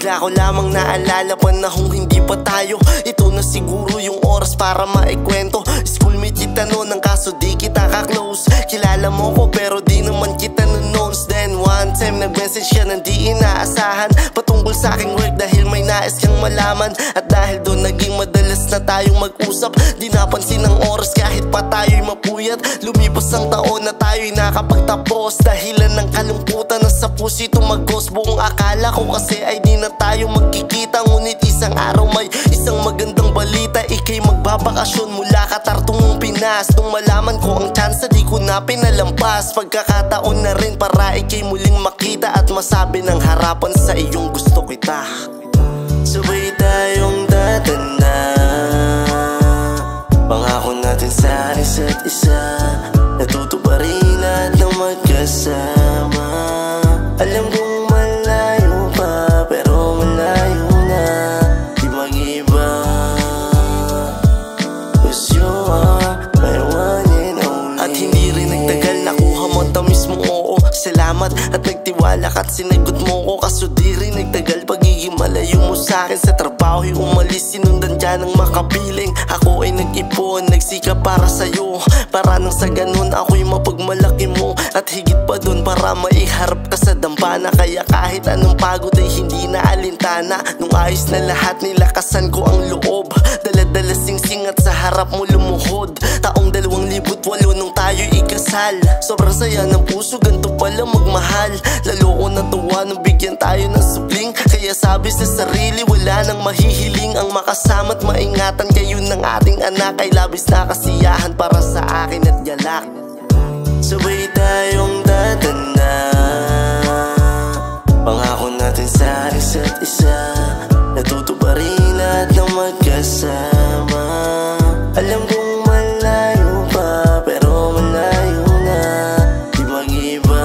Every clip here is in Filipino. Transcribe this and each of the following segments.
Bigla ko lamang naalala panahong hindi pa tayo. Ito na siguro yung oras para maikwento. Schoolmate kita noon, ang kaso di kita ka-close. Kilala mo ko pero di naman kita nun-knowns. Then one time nag-message siya nang di inaasahan, patungkol sa aking work dahil may nais kang malaman. At dahil doon naging madalas na tayong mag-usap. Di napansin ang oras kahit pa tayo'y mapuyat. Lumipas ang taon na tayo'y nakapagtapos. Dahilan ng kalungkutan na sa puso tumagos. Buong akala ko kasi ay di na tayo magkikita. Ngunit isang araw may isang magandang balita. Ika'y magbabakasyon mula Qatar tungong Pinas. Nung malaman ko ang chance di ko na pinalampas. Pagkakataon na rin para ika'y muling makita at masabi ng harapan sa iyong gusto kita. Sabay tayong tatanda, pangako natin sa isa't isa, natutuparin at nang magkasama. Alam kong malayo pa pero malayo na, di mag-iba. 'Cause you are my one and only. At hindi rin nagtagal, nakuha mo ang tamis mong oo. Salamat at nagtiwala ka't sinagot mo ko. Kaso di rin nagtagal, pagiging malayo mo sa'kin. Sa trabaho'y umalis, sinundan dyan ng makapiling. Ako ay nag-ipon, nagsikap para sa'yo, para nang sa ganun ako'y mapagmalaki mo. At higit pa dun para maiharap ka sa dampana. Kaya kahit anong pagod ay hindi na alintana. Nung ayos na lahat, nilakasan ko ang loob. Dala-dala sing-sing at sa harap mo lumuhod. Taong 2008 nung tayo'y ikasal. Sobrang saya ng puso, ganito pala magmahal. Lalo ko natuwa nung bigyan tayo ng subling. Kaya sabi sa sarili, wala nang mahihiling. Ang makasama't maingatan kayo ng ating anak ay labis na kasiyahan para sa akin at galak. Sabay tayong tatanda, pangako natin sa isa't isa, natutuparin at nang magkasama. Alam kong malayo pa pero malayo na, di mag-iba.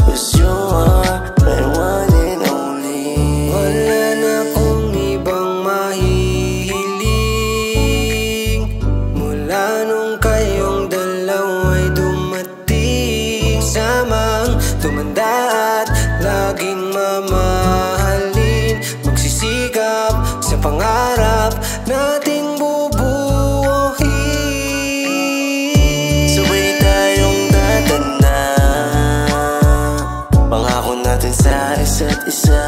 'Cause you are my one and only. Wala na akong ibang mahihiling mula nung kayong dalawa'y dumating. Samang tumanda at laging mamahalin, magsisikap sa pangarap nating bubuuin. Sabay tayong tatanda, pangako natin sa isa't isa,